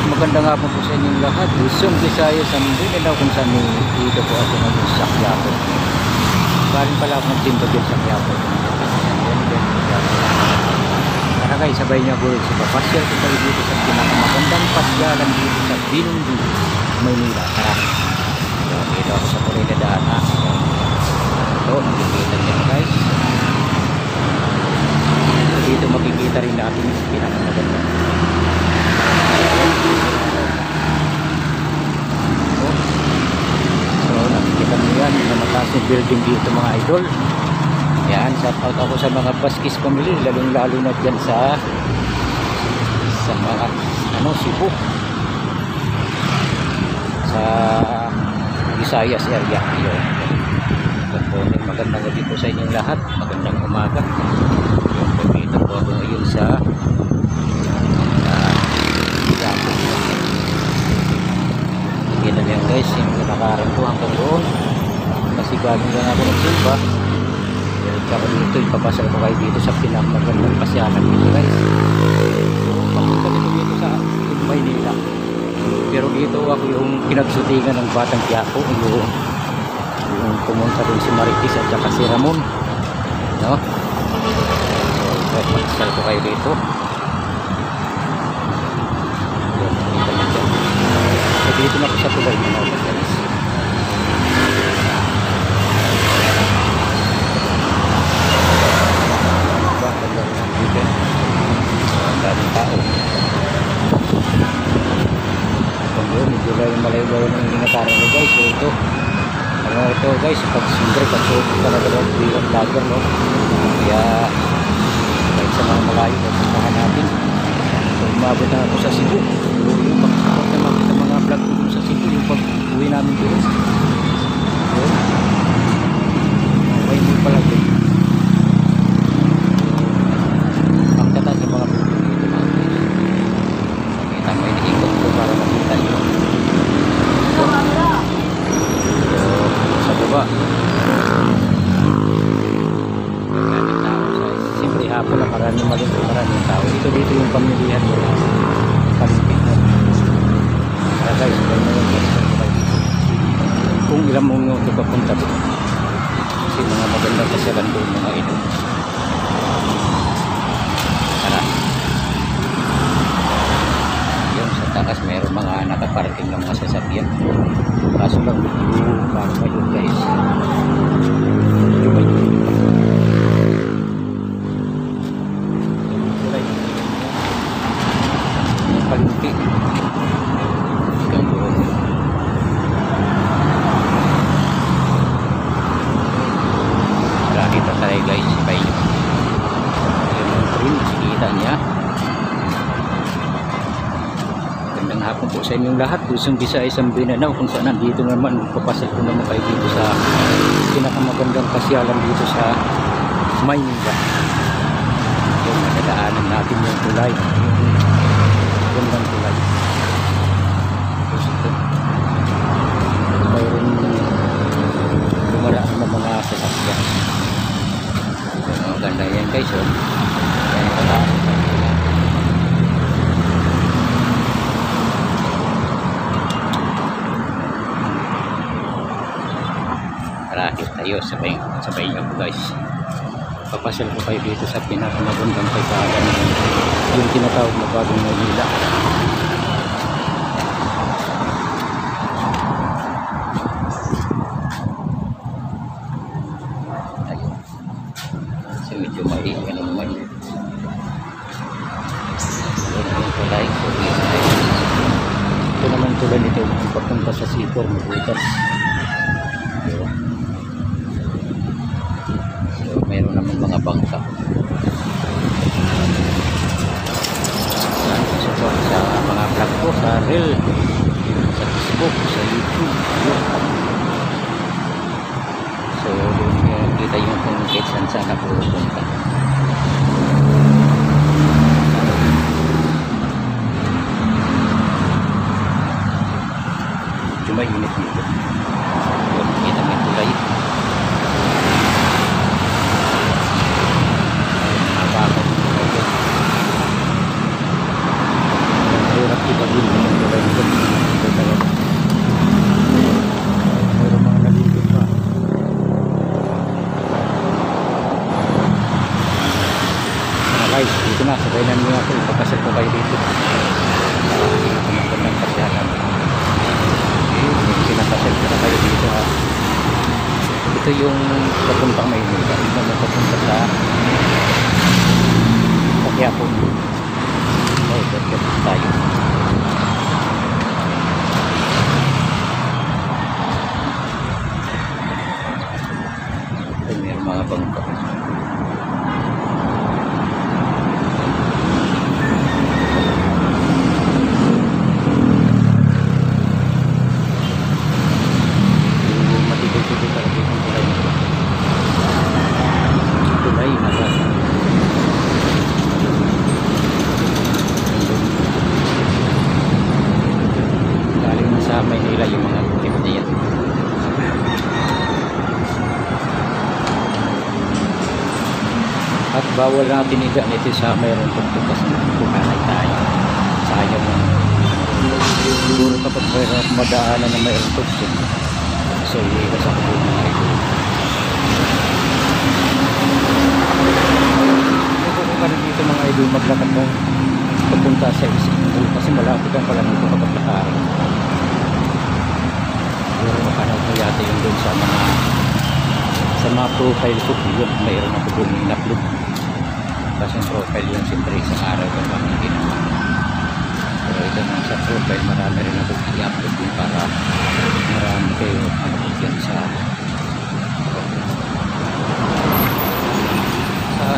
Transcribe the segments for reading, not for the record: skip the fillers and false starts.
magandang hapon po sa inyong lahat. Luzon, Visayas, sa Mindanao kung saan dito po ako ngayon sa Quiapo. Galing pala ako nagsimba dyan sa Quiapo. Tara guys, sabay niyo ako sa papasyal ko tayo dito sa pinakamagandang pasyalan dito sa Binondo, Maynila. Tara. Dito ako sa kulay na daan ha. Ito, makikita niyo guys. Dito makikita rin natin yung pinakamagandang. So nakikita mo yan na mataas yung building dito mga idol. Yan, shout out ako sa mga Baskis family, lalong lalo na dyan sa mga Cebu, sa Visayas area. Yun. Magandang gabi po sa inyong lahat, magandang umaga. Dito po ako ngayon sa kita niyan guys, yung nakakarang ko hanggang doon kasi bagong lang ako nagsimba. Tsaka dito ipapasal ko kayo dito sa pinakamagandang pasyalan dito guys. So papunta dito sa Maynila, pero dito ako yung pinagsutingan ng Batang Quiapo, yung pumunta dun si Marites at saka si Ramon, no? So pasal ko kayo dito. Dito na po sa tulay ng mga guys. Daming tao. Medyo lang malayo ng inataran ko guys. So ito guys, pag siyempre pag-soap talaga daw bilang vlogger, no? Kaya kahit sa mga malayo puntahan natin. So umabot na ako sa Cebu. So yung pag-support na makita mga vlog ko sa Cebu, yung pag-uwi namin dito. So okay mo pala din. Pagkata sa mga vlog dito mga guys. Makita mo yung ikot ko para makita nyo. So sa baba maraming tao. Siyempre hapon na maraming tao. Dito yung pamilihan mo. Palimpik mo. Kaya guys, kung ilang mong ito papunta doon. Kasi mga magandang pasyalan doon mga ino. Tara. Yung sa takas mayroon mga nakaparking ng mga sasakyan. Kaso lang yung bago ngayon guys. Palimpi hanggang doon. Dito tayo guys, sabay nyo yung green, sikita niya. Magandang hapon po sa inyong lahat. Luzon, Visayas, Mindanao kung saan nandito naman, papasal ko naman kayo dito sa pinakamagandang pasyalan dito sa Maynila. Yung madadaanan natin yung tulay, gandang tulay. Tapos ito mayroon dumaraan na mga sasakyan. Ganda yan guys, oh. Yan pataas. Tara, tayo sabay nyo guys. Papasal ko kayo dito sa pinakamagandang pasyalan, yung tinatawag na Bagong Maynila. Ayun. So medyo maiiwan naman. Yung tulay. Ito naman tulad nito kung papunta sa Sipor, mabutas. So meron naman mga bangka. Support sa mga vlog ko sa reel, sa Facebook, sa YouTube. So doon kita yung kung kahit saan ako pupunta. Cuma unit dito. Kita may tulay. Hirap ibagin mo. ito yung papuntang Maynila. Ito na papunta sa Quiapo. Okay, perfect tayo. Ito may mga bangka. Maynila yung mga tip na yan. At bawal natin iga nito sa mayroon tugtog kasi pumanay tayo. Sayang mo. Siguro kapag mayroon madaanan na mayroon tugtog, so iga sa kubo na ito. Kung ka dito mga idol maglakad mo papunta sa Istanbul kasi malapit ang pala nito kapag lakarin. Siguro makanaw ko yata yung doon sa mga profile ko yun, mayroon ako doon in-upload kasi yung profile yun siyempre sa araw yung pamilya naman, pero ito naman sa profile marami rin ako i-upload din para marami kayo yan sa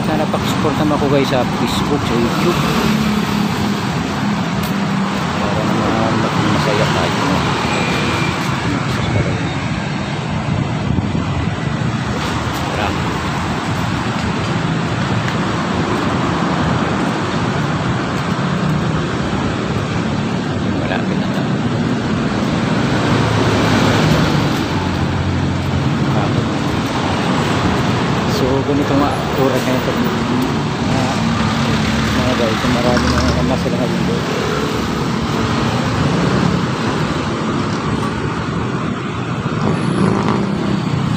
sana pakisupport naman ako guys sa Facebook, sa YouTube para naman maging masaya tayo. So ganito nga oras na ito mga guys, so marami na mas sila ngayon doon.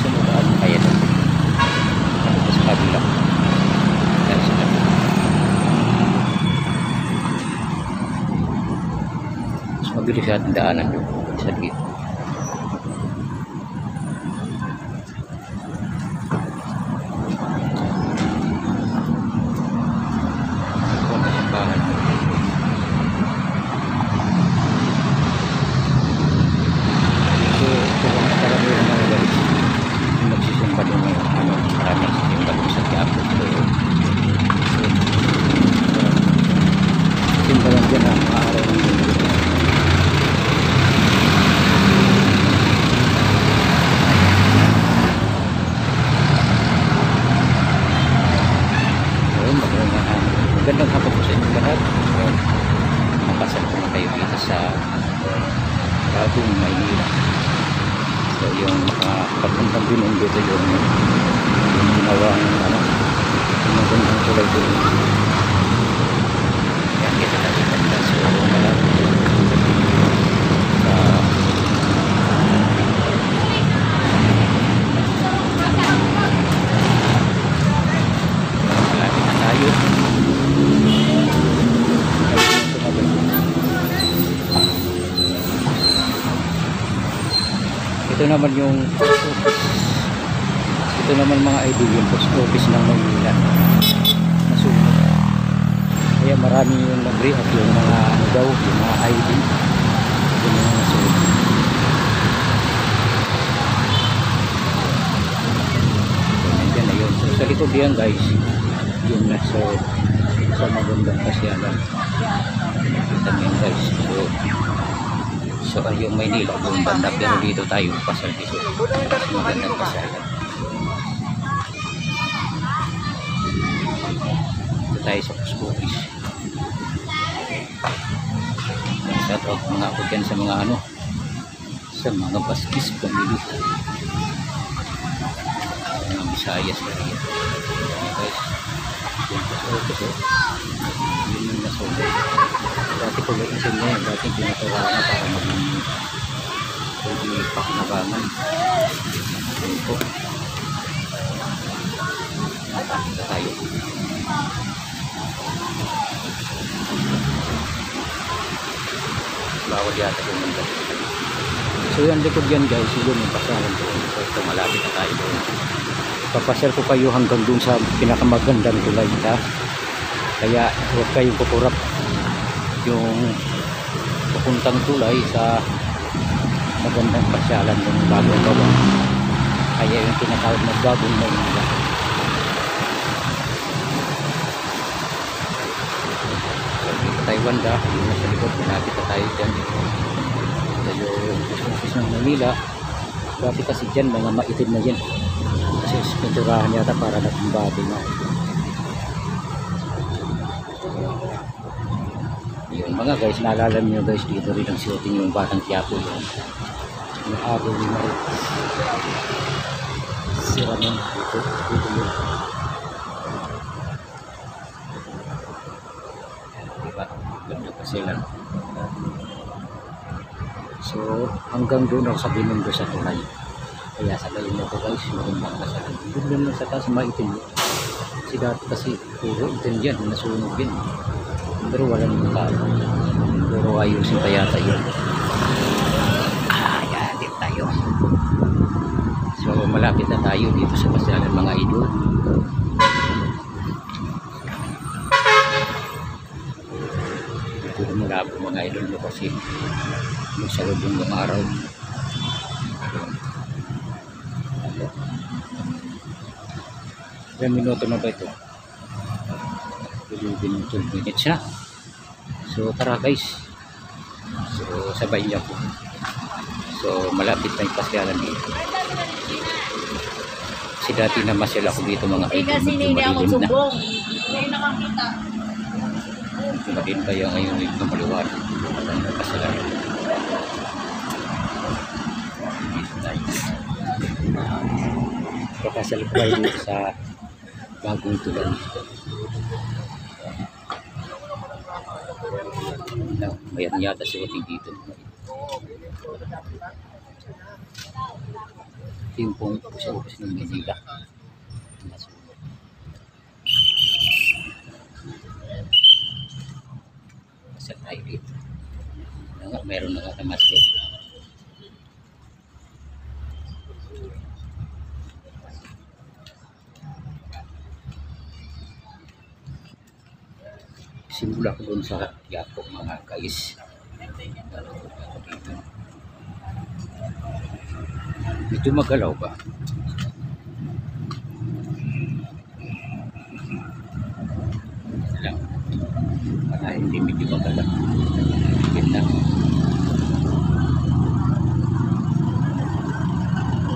So magaan kaya doon ito sa kabila dahil sa kabila so mabilis natin daanan doon sa dito. Simbalan dyan ang mga araw ng linggo. Magandang hapon po sa inyong lahat. Mapasal po na kayo dito sa Bagong Maynila. So yung papuntang binuong dito yung ginawang yung magandang tulay doon. Yan kita natin ganda. So malapit malapit na tayo. Ito naman yung ito naman mga idol yung post office ng Maynila nasunog. Kaya marami yung nag-react yung mga ano daw, yung mga ID yung mga nasunog. So nandiyan na yun. So sa likod yan guys yun na, so sa magandang pasyalan kita mo yun guys. So yung Maynila buong banda, pero dito tayo pasal dito magandang pasyalan. Ito tayo sa Puscopis. Shout out mga ako dyan sa mga ano, sa mga Baskis family, mga Visayas area. Guys, yung Puscopis yun yung nasobay. Dati ko gaisin niya yan, dati pinatawaan na para maging pakinabangan. Yun po. Nakakita tayo. Bawal yata kung nandang. So yung likod yan guys, yun yung pasyalan doon. So ito malapit na tayo doon. Papasyal ko kayo hanggang doon sa pinakamagandang tulay ha. Kaya huwag kayong kukurap yung papuntang tulay sa magandang pasyalan doon bago gawa. Kaya yung tinatawag na bagong Maynila. So dito tayo banda, yun na sa likod, malapit na tayo dyan. Ito yung office ng Manila. Dati kasi dyan mga maitim na dyan. Kasi pinturahan yata para natumbati na. Yun mga guys, naalala nyo guys, dito rin ang shooting yung Batang Quiapo yun. Yung Abo ni Marit. Sira nun dito yun. Diba? Ganda pa sila. So hanggang doon ako sa binundo sa tulay. Kaya sabayin mo ko guys, magandang kasalan. Doon lang sa taas maitim. Kasi dati kasi puro itim dyan, nasunog yun. Pero walang tao. Puro ayusin pa yata yun. Yan din tayo. So malapit na tayo dito sa pasyalan mga idol. Dito na malapit mga idol mo kasi sa lubong ng araw. Ilang minuto na ba ito? 12 minutes na. So tara guys. So sabay niya po. So malapit na yung pasyalan dito. Kasi dati na masyal ako dito mga idol. Medyo madilim na. Medyo madilim kaya ngayon medyo maliwanag. Magandang pasyalan. Papasal ko kayo sa bagong tulay. Mayroon yata shooting dito. Ito yung pong sa office ng Manila. Pasal tayo dito. Mayroon na nga namas dito. Simula ko doon sa Quiapo mga guys. Medyo magalaw ba? Lang. Para hindi medyo magalaw. Ganda.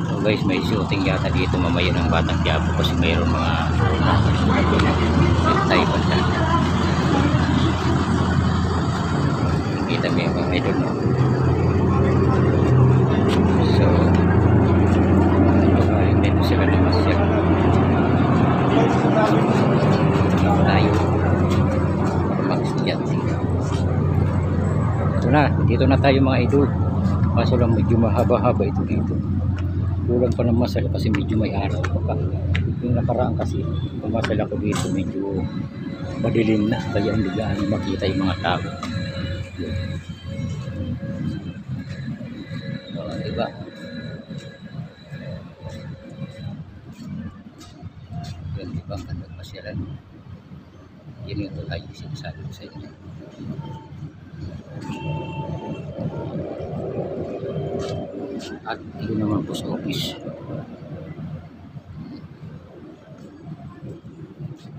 So guys, may shooting yata dito mamaya ng Batang Quiapo kasi mayroon mga tayo pa siya. Kita mo yung mga idol mo. So dito sila na masya tayo mag-skiat. Ito na, dito na tayo mga idol. Kaso lang medyo mahaba-haba ito dito. Kulang pa ng masal kasi medyo may araw pa. Yung nakaraan kasi pumasal ako dito medyo madilim na kaya hindi gaano makita yung mga tao. Diba? Yan diba ang gandang pasyalan. Yan yung tulay yung sinasabi ko sa inyo. At yun naman po sa office.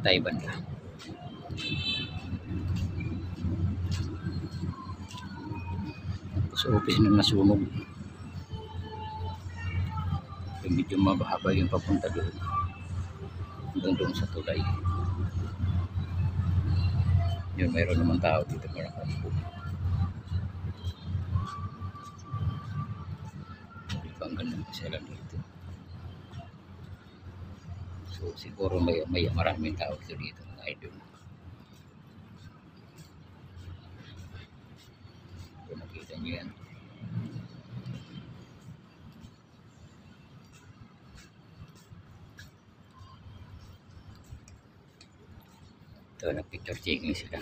Taiwan na. Sa office na nasunog. Medyo mababa yung papunta doon. Hanggang doon sa tulay. Yun, mayroon naman tao dito marami po. Ang ganda sila dito. So siguro may maraming tao dito mga idol. Kung nakita nyo yan. Ito, nag-picture taking sila.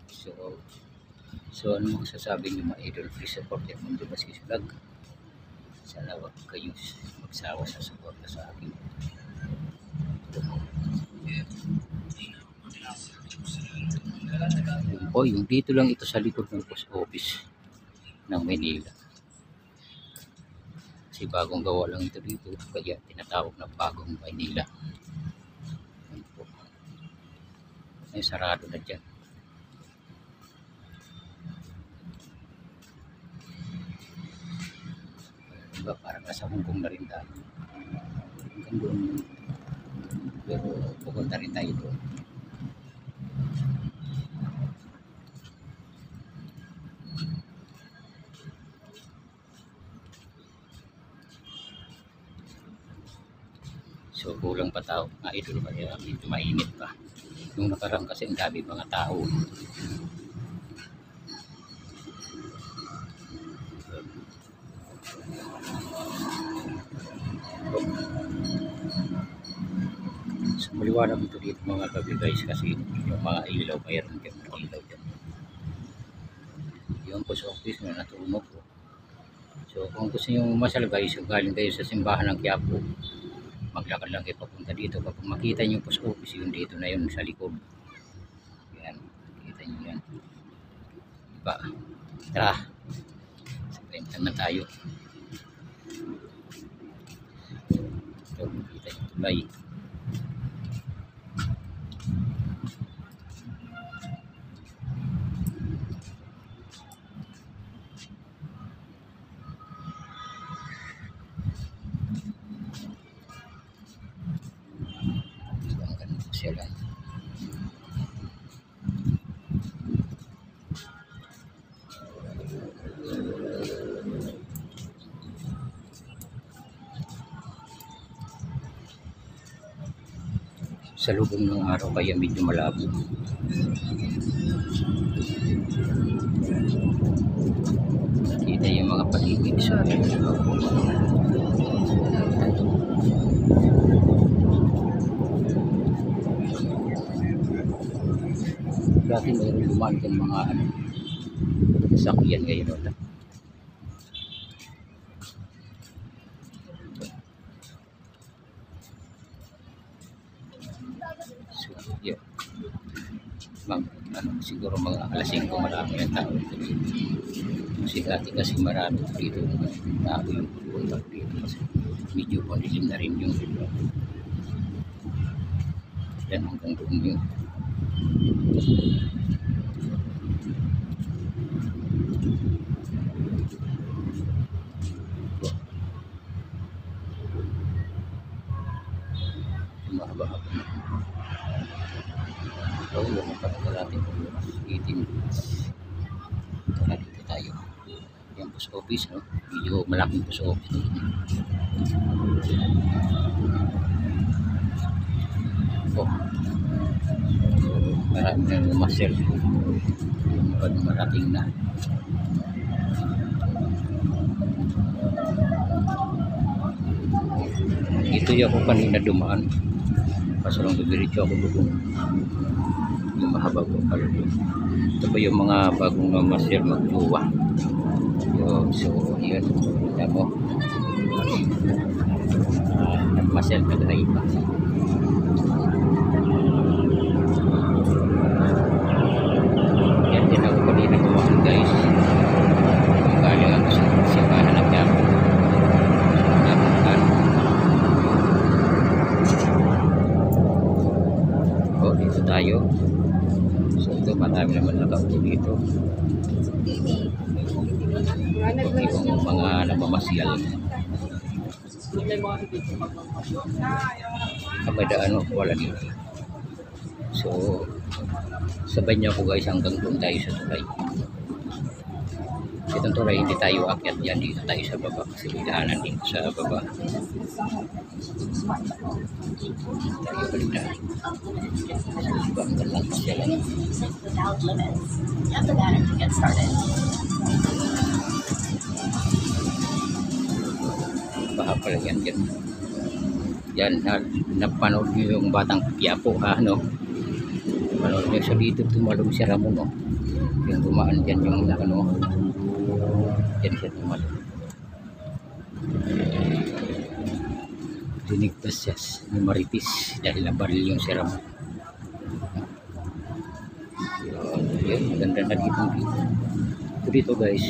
So So ano masasabi niyo mga idol, please support yung Mundo Baskis Vlog. Sana wag kayong magsawa sa suporta sa akin. Yun po, yung dito lang ito sa likod ng post office ng Manila. Kasi bagong gawa lang ito dito, kaya tinatawag na Bagong Manila. Yun po. Ay, sarado na dyan. Diba, parang nasa Hong Kong na rin tayo. Hanggang doon. Pero pupunta rin tayo doon. So kulang pa tao, mga idol, kaya medyo mainit pa. Nung nakaraan kasi ang dami mga tao. So maliwanag ito dito mga gabi guys, kasi yung mga ilaw, mayroon dyan mga ilaw dyan. Yung post office na natunog po. So kung gusto nyo masyal guys, galing kayo sa simbahan ng Quiapo, maglakad lang kayo papunta dito. Kapag makita nyo yung post office, yun dito na yun sa likod. Yan, makita nyo yan. Diba? Tara, sabayin naman tayo. Ito, makita nyo tulay. Sila. Sa lubong ng araw kaya medyo malabo. Kita yung mga paligid sa akin. Dati mayroon dumaan ng mga sakyan ngayon. So, yun. Siguro mga alas 5 marami ng tao dito. Kasi dati kasi marami dito tao yung pupunta dito. Kasi medyo panilim na rin yung yan hanggang doon yun. Mahaba-haba na. So, yung mapatagal natin 18 minutes. Tara dito tayo. Yung post office, no? Medyo malaking post office. Oh. Marami na lumasel. Pag marating na. Ito yung ako kanina dumaan. Kaso lang dumiritso ako doon. Yung mahaba ko pala doon. Ito pa yung mga bagong mamasir magjuwa. So yun. Kita mo. Nagmasir ka na iba. Yan din ako kanina dumaan guys. Galing ako sa simbahan ng Quiapo. Dito tayo. So ito marami naman nakaupo dito. Yung mga namamasyal. Kapadaan mo wala dito. So sabay niya ako guys hanggang doon tayo sa tulay. Itong tulay hindi tayo akyat yan, dito tayo sa baba kasi may daanan dito sa baba. Tayo balik na. Banggal lang siya lang. Baka pala yan dyan. Yan, napanood nyo yung Batang Quiapo ha, no? Manood nyo siya dito, tumalong si Ramon, oh. Yung dumaan dyan yung ano, dyan siya tumalong. Dinigtas siya ni Marites dahil nabaril yung si Ramon. Yun, maganda na dito. Ito dito guys,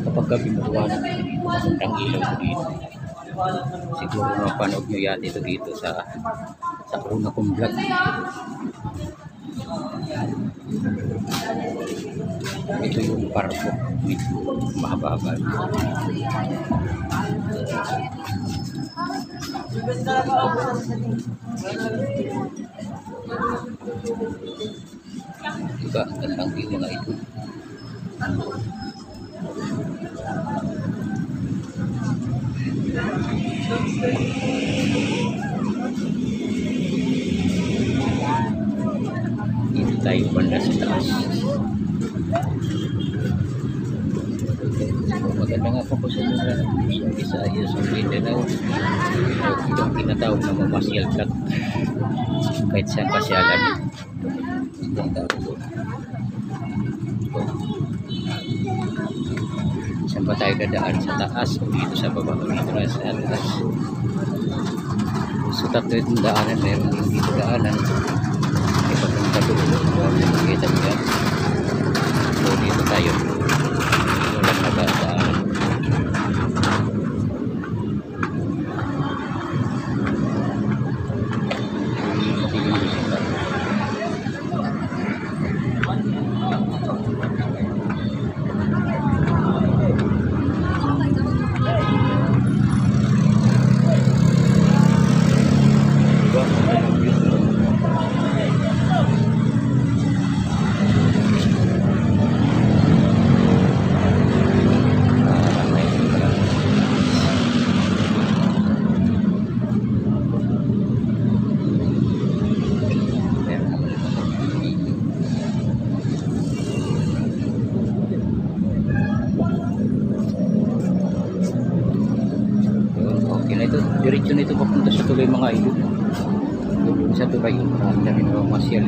kapag gabi matuwanan dito, ang ilaw ko dito. Siguro mapanood nyo yan ito dito sa una kong vlog. Ito yung parko, medyo mahaba-haba. Diba, ang gandang view mga ito. Dito tayo banda sa taas. Maganda nga po sa mga Visayas sa Mindanao. Yung tinatawag na mamasyal kat kahit saan pasyalan. Saan ba tayo dadaan? Sa taas o dito sa baba? Dito na sa taas. So tatlo itong daanan. Meron din dito daanan. Ipapunta doon. Makikita mo yan. So dito tayo. Walang daanan. Diretso nito papunta sa tulay mga idol. Doon sa tulay yung dami na masyal.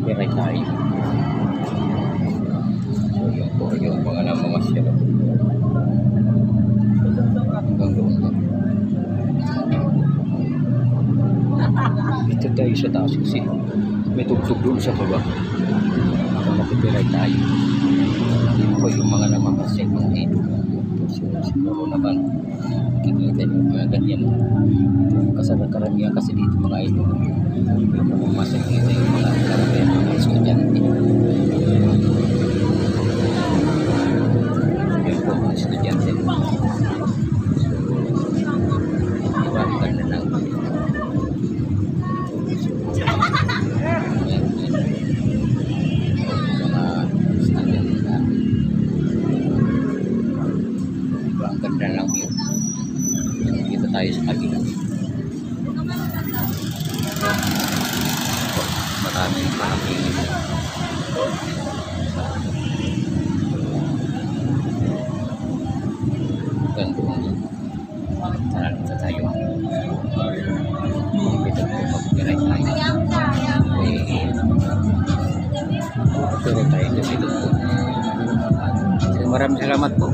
Meron tayo. So yun po yung mga namamasyal. Hanggang doon. Dito tayo sa taas kasi may tugtog doon sa baba. Makapitiray tayo. Yun po yung mga namamasyal mga ito. So siguro naman kikita nyo mga ganyan. Karamihan kasi dito mga ito. Yung namamasyal dito yung mga karamihan mga estudyante. Yun po mga estudyante. So ibalikan na lang. Ang ganda lang yun. Dito tayo sa kabila. Maraming parking. Gandun. Dito tayo. Dito mag-direct tayo. Pero tayo dito po. Maraming salamat po.